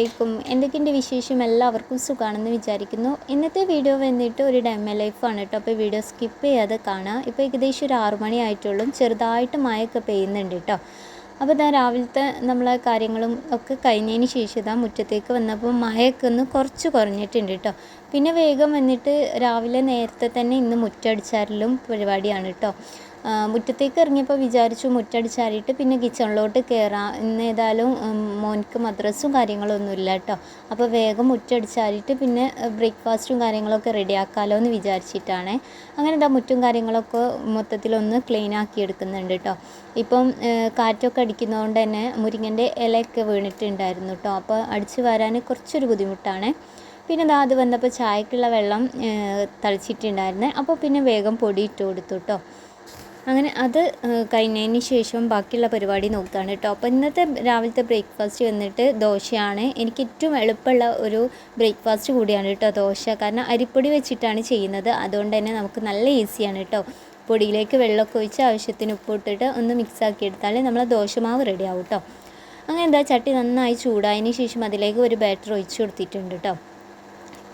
അലൈക്കും. എന്തൊക്കെയുണ്ട് വിശേഷം? എല്ലാവർക്കും സുഖമാണെന്ന് വിചാരിക്കുന്നു. ഇന്നത്തെ വീഡിയോ വന്നിട്ട് ഒരു ഡെമോ ലൈഫാണ് കേട്ടോ. അപ്പോൾ വീഡിയോ സ്കിപ്പ് ചെയ്യാതെ കാണാം. ഇപ്പോൾ ഏകദേശം ഒരു 6 മണി ആയിട്ടുള്ളൂ. ചെറുതായിട്ട് മഴയൊക്കെ പെയ്യുന്നുണ്ട് കേട്ടോ. അപ്പോൾ ഇതാ രാവിലത്തെ നമ്മളെ കാര്യങ്ങളും ഒക്കെ കഴിഞ്ഞതിന് ശേഷം ഇതാ മുറ്റത്തേക്ക് വന്നപ്പോൾ മഴയൊക്കെ ഒന്ന് കുറച്ച് കുറഞ്ഞിട്ടുണ്ട് കേട്ടോ. പിന്നെ വേഗം വന്നിട്ട് രാവിലെ നേരത്തെ തന്നെ ഇന്ന് മുറ്റടിച്ചാരലും പരിപാടിയാണ് കേട്ടോ. മുറ്റത്തേക്ക് ഇറങ്ങിയപ്പോൾ വിചാരിച്ചു മുറ്റടിച്ചാരിയിട്ട് പിന്നെ കിച്ചണിലോട്ട് കയറാം. ഇന്ന് ഏതായാലും മോനിക്ക് മദ്രസും കാര്യങ്ങളൊന്നും ഇല്ല കേട്ടോ. അപ്പോൾ വേഗം മുറ്റടിച്ചാരിയിട്ട് പിന്നെ ബ്രേക്ക്ഫാസ്റ്റും കാര്യങ്ങളൊക്കെ റെഡിയാക്കാമല്ലോ എന്ന് വിചാരിച്ചിട്ടാണ്. അങ്ങനെ എന്താ മുറ്റും കാര്യങ്ങളൊക്കെ മൊത്തത്തിലൊന്ന് ക്ലീൻ ആക്കി എടുക്കുന്നുണ്ട് കേട്ടോ. ഇപ്പം കാറ്റൊക്കെ അടിക്കുന്നതുകൊണ്ട് തന്നെ മുരിങ്ങൻ്റെ ഇലയൊക്കെ വീണിട്ടുണ്ടായിരുന്നു കേട്ടോ. അപ്പോൾ അടിച്ച് വരാൻ കുറച്ചൊരു ബുദ്ധിമുട്ടാണ്. പിന്നെ ഇതാ അത് വന്നപ്പോൾ ചായക്കുള്ള വെള്ളം തളിച്ചിട്ടുണ്ടായിരുന്നേ. അപ്പോൾ പിന്നെ വേഗം പൊടി ഇട്ട് കൊടുത്തു കേട്ടോ. അങ്ങനെ അത് കഴിഞ്ഞതിന് ശേഷം ബാക്കിയുള്ള പരിപാടി നോക്കുകയാണ് കേട്ടോ. അപ്പോൾ ഇന്നത്തെ രാവിലത്തെ ബ്രേക്ക്ഫാസ്റ്റ് വന്നിട്ട് ദോശയാണ്. എനിക്ക് ഏറ്റവും എളുപ്പമുള്ള ഒരു ബ്രേക്ക്ഫാസ്റ്റ് കൂടിയാണ് കേട്ടോ ദോശ. കാരണം അരിപ്പൊടി വെച്ചിട്ടാണ് ചെയ്യുന്നത്. അതുകൊണ്ട് തന്നെ നമുക്ക് നല്ല ഈസിയാണ് കേട്ടോ. പൊടിയിലേക്ക് വെള്ളമൊക്കെ ഒഴിച്ച് ആവശ്യത്തിന് ഉപ്പിട്ടിട്ട് ഒന്ന് മിക്സാക്കി എടുത്താൽ നമ്മളെ ദോശമാവ് റെഡി ആവും കേട്ടോ. അങ്ങനെ എന്താ ചട്ടി നന്നായി ചൂടായതിന് ശേഷം അതിലേക്ക് ഒരു ബാറ്റർ ഒഴിച്ച് കൊടുത്തിട്ടുണ്ട് കേട്ടോ.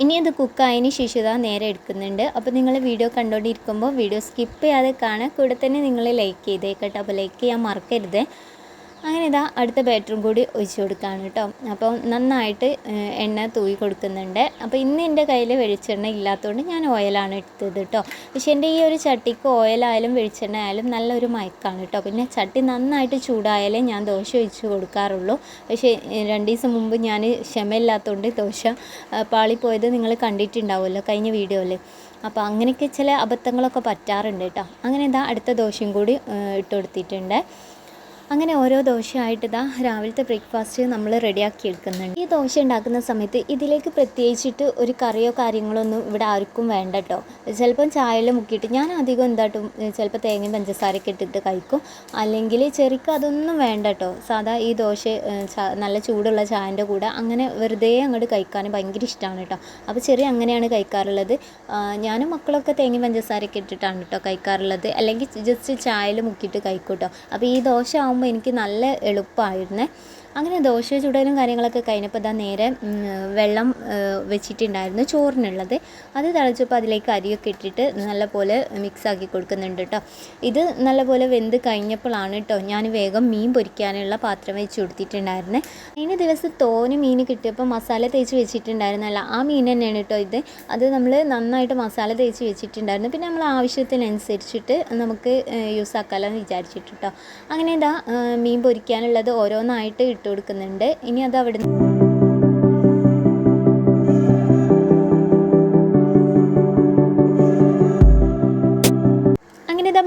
ഇനി അത് കുക്കായതിന് ശേഷം ഇതാ നേരെ എടുക്കുന്നുണ്ട്. അപ്പോൾ നിങ്ങൾ വീഡിയോ കണ്ടുകൊണ്ടിരിക്കുമ്പോൾ വീഡിയോ സ്കിപ്പ് ചെയ്യാതെ കാണാൻ, കൂടെ തന്നെ നിങ്ങൾ ലൈക്ക് ചെയ്തേക്കട്ടോ. അപ്പോൾ ലൈക്ക് ചെയ്യാൻ മറക്കരുത്. അങ്ങനെ ഇതാ അടുത്ത ബാറ്ററും കൂടി ഒഴിച്ച് കൊടുക്കുകയാണ് കേട്ടോ. അപ്പോൾ നന്നായിട്ട് എണ്ണ തൂവി കൊടുക്കുന്നുണ്ട്. അപ്പോൾ ഇന്ന് എൻ്റെ കയ്യിൽ വെളിച്ചെണ്ണ ഇല്ലാത്തതുകൊണ്ട് ഞാൻ ഓയിലാണ് എടുത്തത് കേട്ടോ. പക്ഷേ എൻ്റെ ഈ ഒരു ചട്ടിക്ക് ഓയിലായാലും വെളിച്ചെണ്ണ ആയാലും നല്ലൊരു മയക്കാണ് കേട്ടോ. പിന്നെ ചട്ടി നന്നായിട്ട് ചൂടായാലേ ഞാൻ ദോശ ഒഴിച്ച് കൊടുക്കാറുള്ളൂ. പക്ഷേ 2 ദിവസം മുമ്പ് ഞാൻ ക്ഷമയില്ലാത്തതുകൊണ്ട് ദോശ പാളിപ്പോയത് നിങ്ങൾ കണ്ടിട്ടുണ്ടാവുമല്ലോ കഴിഞ്ഞ വീഡിയോയിൽ. അപ്പോൾ അങ്ങനെയൊക്കെ ചില അബദ്ധങ്ങളൊക്കെ പറ്റാറുണ്ട് കേട്ടോ. അങ്ങനെ ഇതാ അടുത്ത ദോശയും കൂടി ഇട്ട് കൊടുത്തിട്ടുണ്ട്. അങ്ങനെ ഓരോ ദോശയായിട്ട് ഇതാ രാവിലത്തെ ബ്രേക്ക്ഫാസ്റ്റ് നമ്മൾ റെഡിയാക്കി എടുക്കുന്നുണ്ട്. ഈ ദോശ ഉണ്ടാക്കുന്ന സമയത്ത് ഇതിലേക്ക് പ്രത്യേകിച്ചിട്ട് ഒരു കറിയോ കാര്യങ്ങളോ ഒന്നും ഇവിടെ ആർക്കും വേണ്ട കേട്ടോ. ചിലപ്പം ചായയിൽ മുക്കിയിട്ട് ഞാൻ അധികം എന്താട്ടും ചിലപ്പോൾ തേങ്ങയും പഞ്ചസാരയൊക്കെ ഇട്ടിട്ട് കഴിക്കും. അല്ലെങ്കിൽ ചെറിക്ക് അതൊന്നും വേണ്ട കേട്ടോ. സാധാ ഈ ദോശ നല്ല ചൂടുള്ള ചായൻ്റെ കൂടെ അങ്ങനെ വെറുതെ അങ്ങോട്ട് കഴിക്കാൻ ഭയങ്കര ഇഷ്ടമാണ് കേട്ടോ. അപ്പോൾ ചെറിയ അങ്ങനെയാണ് കഴിക്കാറുള്ളത്. ഞാനും മക്കളൊക്കെ തേങ്ങയും പഞ്ചസാരയൊക്കെ ഇട്ടിട്ടാണ് കേട്ടോ കഴിക്കാറുള്ളത്. അല്ലെങ്കിൽ ജസ്റ്റ് ചായയിൽ മുക്കിയിട്ട് കഴിക്കും കേട്ടോ. അപ്പോൾ ഈ ദോശ എനിക്ക് നല്ല എളുപ്പമായിരുന്നേ. അങ്ങനെ ദോശ ചുടലും കാര്യങ്ങളൊക്കെ കഴിഞ്ഞപ്പോൾ ഇതാ നേരെ വെള്ളം വെച്ചിട്ടുണ്ടായിരുന്നു ചോറിനുള്ളത്. അത് തിളച്ചപ്പോൾ അതിലേക്ക് അരിയൊക്കെ ഇട്ടിട്ട് നല്ലപോലെ മിക്സാക്കി കൊടുക്കുന്നുണ്ട് കേട്ടോ. ഇത് നല്ലപോലെ വെന്ത് കഴിഞ്ഞപ്പോഴാണ് കേട്ടോ ഞാൻ വേഗം മീൻ പൊരിക്കാനുള്ള പാത്രം വെച്ച് കൊടുത്തിട്ടുണ്ടായിരുന്നത്. കഴിഞ്ഞ ദിവസം തോനെ മീൻ കിട്ടിയപ്പോൾ മസാല തേച്ച് വെച്ചിട്ടുണ്ടായിരുന്നല്ല, ആ മീൻ തന്നെയാണ് കേട്ടോ ഇത്. അത് നമ്മൾ നന്നായിട്ട് മസാല തേച്ച് വെച്ചിട്ടുണ്ടായിരുന്നു. പിന്നെ നമ്മൾ ആവശ്യത്തിനനുസരിച്ചിട്ട് നമുക്ക് യൂസ് ആക്കാമല്ലോ എന്ന് വിചാരിച്ചിട്ട് കേട്ടോ. അങ്ങനെ ഇതാ മീൻ പൊരിക്കാനുള്ളത് ഓരോന്നായിട്ട് ഇട്ട് കൊടുക്കുന്നുണ്ട്. ഇനി അത് അവിടെ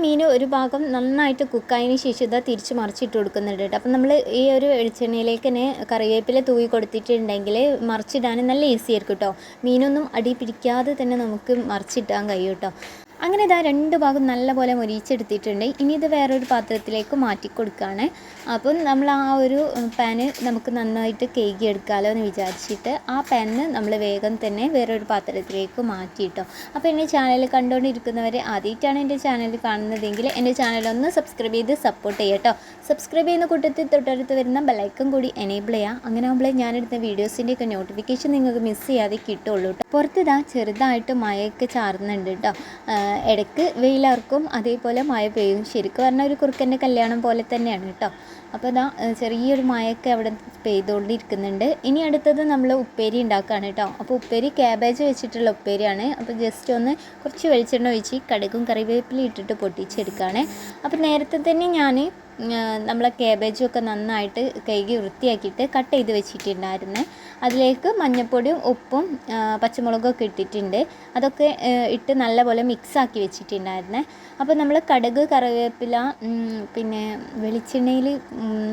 മീൻ ഒരു ഭാഗം നന്നായിട്ട് കുക്കായതിന് ശേഷം ഇതാ തിരിച്ച് മറിച്ചിട്ട് കൊടുക്കുന്നുണ്ട് കേട്ടോ. അപ്പം നമ്മൾ ഈ ഒരു വെളിച്ചെണ്ണയിലേക്ക് തന്നെ കറിവേപ്പില തൂവി കൊടുത്തിട്ടുണ്ടെങ്കിൽ മറിച്ചിടാൻ നല്ല ഈസി ആയിരിക്കും കേട്ടോ. മീനൊന്നും അടി പിടിക്കാതെ തന്നെ നമുക്ക് മറിച്ചിട്ടാൻ കഴിയും കേട്ടോ. അങ്ങനെ ഇതാ 2 ഭാഗം നല്ലപോലെ മൊരിച്ചെടുത്തിട്ടുണ്ട്. ഇനി ഇത് വേറൊരു പാത്രത്തിലേക്ക് മാറ്റി കൊടുക്കുകയാണ്. അപ്പം നമ്മൾ ആ ഒരു പാന് നമുക്ക് നന്നായിട്ട് കേകി എടുക്കാമല്ലോ എന്ന് വിചാരിച്ചിട്ട് ആ പാനിന് നമ്മൾ വേഗം തന്നെ വേറൊരു പാത്രത്തിലേക്ക് മാറ്റിയിട്ടോ. അപ്പോൾ എൻ്റെ ചാനൽ കണ്ടുകൊണ്ടിരിക്കുന്നവർ ആദ്യമായിട്ടാണ് എൻ്റെ ചാനൽ കാണുന്നതെങ്കിൽ എൻ്റെ ചാനലൊന്ന് സബ്സ്ക്രൈബ് ചെയ്ത് സപ്പോർട്ട് ചെയ്യട്ടോ. സബ്സ്ക്രൈബ് ചെയ്യുന്ന കൂട്ടത്തിൽ തൊട്ടടുത്ത് വരുന്ന ബെല്ലൈക്കൺ കൂടി എനേബിൾ ചെയ്യുക. അങ്ങനെ ആകുമ്പോഴേ ഞാനെടുത്ത വീഡിയോസിൻ്റെയൊക്കെ നോട്ടിഫിക്കേഷൻ നിങ്ങൾക്ക് മിസ് ചെയ്യാതെ കിട്ടുള്ളൂ കേട്ടോ. പുറത്തിതാ ചെറുതായിട്ട് മഴയൊക്കെ ചാറുന്നുണ്ട് കേട്ടോ. ഇടയ്ക്ക് വെയിലിറക്കും, അതേപോലെ മഴ പെയ്യും. ശരിക്കും പറഞ്ഞാൽ ഒരു കുറുക്കൻ്റെ കല്യാണം പോലെ തന്നെയാണ് കേട്ടോ. അപ്പോൾ ഇതാ ചെറിയൊരു മഴയൊക്കെ അവിടെ പെയ്തുകൊണ്ടിരിക്കുന്നുണ്ട്. ഇനി അടുത്തത് നമ്മൾ ഉപ്പേരി ഉണ്ടാക്കുകയാണ് കേട്ടോ. അപ്പോൾ ഉപ്പേരി ക്യാബേജ് വെച്ചിട്ടുള്ള ഉപ്പേരിയാണ്. അപ്പോൾ ജസ്റ്റ് ഒന്ന് കുറച്ച് വെളിച്ചെണ്ണ ഒഴിച്ച് കടുകും കറിവേപ്പിലയും ഇട്ടിട്ട് പൊട്ടിച്ചെടുക്കുകയാണ്. അപ്പോൾ നേരത്തെ തന്നെ ഞാൻ നമ്മളെ ക്യാബേജും ഒക്കെ നന്നായിട്ട് കഴുകി വൃത്തിയാക്കിയിട്ട് കട്ട് ചെയ്ത് വെച്ചിട്ടുണ്ടായിരുന്നു. അതിലേക്ക് മഞ്ഞൾപ്പൊടിയും ഉപ്പും പച്ചമുളകൊക്കെ ഇട്ടിട്ടുണ്ട്. അതൊക്കെ ഇട്ട് നല്ലപോലെ മിക്സാക്കി വെച്ചിട്ടുണ്ടായിരുന്നേ. അപ്പോൾ നമ്മൾ കടുക് കറിവേപ്പില പിന്നെ വെളിച്ചെണ്ണയിൽ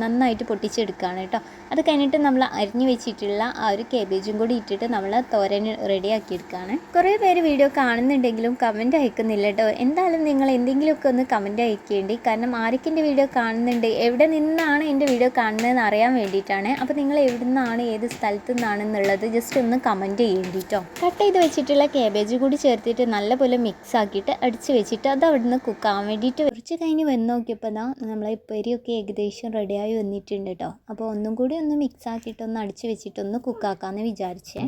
നന്നായിട്ട് പൊട്ടിച്ചെടുക്കുകയാണ് കേട്ടോ. അത് കഴിഞ്ഞിട്ട് നമ്മൾ അരിഞ്ഞു വെച്ചിട്ടുള്ള ആ ഒരു ക്യാബേജും കൂടി ഇട്ടിട്ട് നമ്മൾ തോരൻ റെഡിയാക്കി എടുക്കുകയാണ്. കുറേ പേര് വീഡിയോ കാണുന്നുണ്ടെങ്കിലും കമൻറ്റ് അയക്കുന്നില്ല കേട്ടോ. എന്തായാലും നിങ്ങൾ എന്തെങ്കിലുമൊക്കെ ഒന്ന് കമൻറ്റ് അയക്കേണ്ടി. കാരണം ആരൊക്കെ എൻ്റെ വീഡിയോ കാണുന്നുണ്ട്. എവിടെ നിന്നാണ് എൻ്റെ വീഡിയോ കാണുന്നതെന്ന് അറിയാൻ വേണ്ടിയിട്ടാണ്. അപ്പോൾ നിങ്ങൾ എവിടെ നിന്നാണ്, ഏത് സ്ഥലത്തു നിന്നാണെന്നുള്ളത് ജസ്റ്റ് ഒന്ന് കമൻറ്റ് ചെയ്യേണ്ടിട്ടോ. കട്ട് ചെയ്ത് വെച്ചിട്ടുള്ള കാബേജ് കൂടി ചേർത്തിട്ട് നല്ലപോലെ മിക്സ് ആക്കിയിട്ട് അടിച്ച് വെച്ചിട്ട് അത് അവിടെ നിന്ന് കുക്കാവാൻ വേണ്ടിയിട്ട് കുറച്ച് കഴിഞ്ഞ് വന്ന് നോക്കിയപ്പോൾ നമ്മളെ ഉപ്പേരിയൊക്കെ ഏകദേശം റെഡിയായി വന്നിട്ടുണ്ട് കേട്ടോ. അപ്പോൾ ഒന്നും കൂടി ഒന്ന് മിക്സ് ആക്കിയിട്ട് ഒന്ന് അടിച്ച് വെച്ചിട്ടൊന്ന് കുക്കാക്കാമെന്ന് വിചാരിച്ചേ.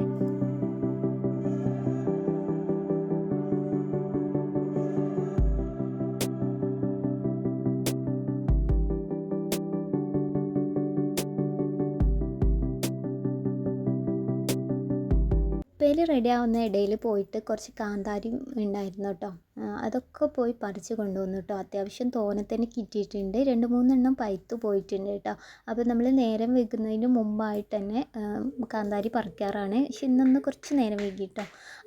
ഉപ്പേരി റെഡിയാവുന്ന ഇടയിൽ പോയിട്ട് കുറച്ച് കാന്താരി ഉണ്ടായിരുന്നു കേട്ടോ. അതൊക്കെ പോയി പറിച്ച് കൊണ്ടുവന്നു കേട്ടോ. അത്യാവശ്യം തോനെ തന്നെ കിട്ടിയിട്ടുണ്ട്. 2-3 എണ്ണം പഴുത്ത് പോയിട്ടുണ്ട് കേട്ടോ. അപ്പോൾ നമ്മൾ നേരം വൈകുന്നതിന് മുമ്പായിട്ട് തന്നെ കാന്താരി പറിക്കാറാണ്. പക്ഷെ ഇന്നൊന്ന് കുറച്ച് നേരം വൈകി കേട്ടോ.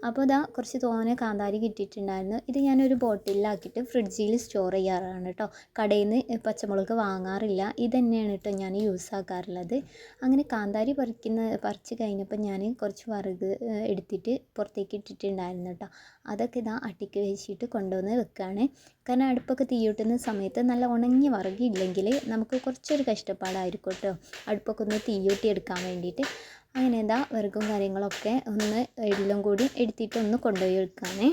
അപ്പോൾ ഇതാ കുറച്ച് തോനെ കാന്താരി കിട്ടിയിട്ടുണ്ടായിരുന്നു. ഇത് ഞാനൊരു ബോട്ടിലാക്കിയിട്ട് ഫ്രിഡ്ജിൽ സ്റ്റോർ ചെയ്യാറാണ് കേട്ടോ. കടയിൽ നിന്ന് പച്ചമുളക് വാങ്ങാറില്ല. ഇത് തന്നെയാണ് കേട്ടോ ഞാൻ യൂസ് ആക്കാറുള്ളത്. അങ്ങനെ കാന്താരി പറിച്ച് കഴിഞ്ഞപ്പോൾ ഞാൻ കുറച്ച് വിറക് എടുത്തിട്ട് പുറത്തേക്ക് ഇട്ടിട്ടുണ്ടായിരുന്നു കേട്ടോ. അതൊക്കെ ഇതാ അട്ടിക്ക് വെച്ചിട്ട് കൊണ്ടുവന്ന് വെക്കുകയാണ്. കാരണം അടുപ്പൊക്കെ തീയൂട്ടുന്ന സമയത്ത് നല്ല ഉണങ്ങിയ വിറകില്ലെങ്കിൽ നമുക്ക് കുറച്ചൊരു കഷ്ടപ്പാടായിരിക്കും കേട്ടോ, അടുപ്പൊക്കെ ഒന്ന് തീയൂട്ടി എടുക്കാൻ വേണ്ടിയിട്ട്. അങ്ങനെ എന്താ വിറകും കാര്യങ്ങളൊക്കെ ഒന്ന് എല്ലാം കൂടി എടുത്തിട്ട് ഒന്ന് കൊണ്ടുപോയി വെക്കുകയാണ്.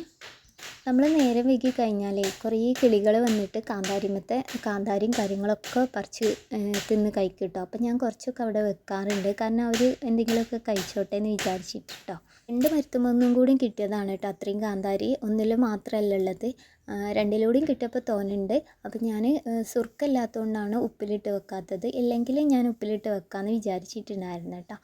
നമ്മൾ നേരം വൈകി കഴിഞ്ഞാൽ കുറേ കിളികൾ വന്നിട്ട് കാന്താരിയും കാര്യങ്ങളൊക്കെ പറിച്ച് തിന്ന് കഴിക്കും കേട്ടോ. അപ്പം ഞാൻ കുറച്ചൊക്കെ അവിടെ വെക്കാറുണ്ട്. കാരണം അവർ എന്തെങ്കിലുമൊക്കെ കഴിച്ചോട്ടെ എന്ന് വിചാരിച്ചിട്ട് കേട്ടോ. 2 മരത്തുമൊന്നും കൂടിയും കിട്ടിയതാണ് കേട്ടോ അത്രയും കാന്താരി. ഒന്നിൽ മാത്രമല്ല ഉള്ളത്, 2-ലൂടെയും കിട്ടിയപ്പോൾ തോന്നുന്നുണ്ട്. അപ്പോൾ ഞാൻ സുർക്കല്ലാത്തതുകൊണ്ടാണ് ഉപ്പിലിട്ട് വെക്കാത്തത്. ഇല്ലെങ്കിൽ ഞാൻ ഉപ്പിലിട്ട് വെക്കാമെന്ന് വിചാരിച്ചിട്ടുണ്ടായിരുന്നു കേട്ടോ.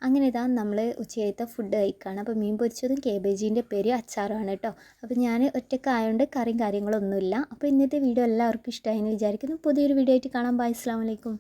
അങ്ങനെ ഇതാ നമ്മൾ ഉച്ചയത്തെ ഫുഡ് കഴിക്കുകയാണ്. അപ്പോൾ മീൻ പൊരിച്ചതും കേബേജിൻ്റെ പേര് അച്ചാറുമാണ് കേട്ടോ. അപ്പോൾ ഞാൻ ഒറ്റക്കായതുകൊണ്ട് കറിയും കാര്യങ്ങളൊന്നുമില്ല. അപ്പോൾ ഇന്നത്തെ വീഡിയോ എല്ലാവർക്കും ഇഷ്ടമായി എന്ന് വിചാരിക്കുന്നു. പുതിയൊരു വീഡിയോ ആയിട്ട് കാണാം. ബൈ, അസ്സലാമു അലൈക്കും.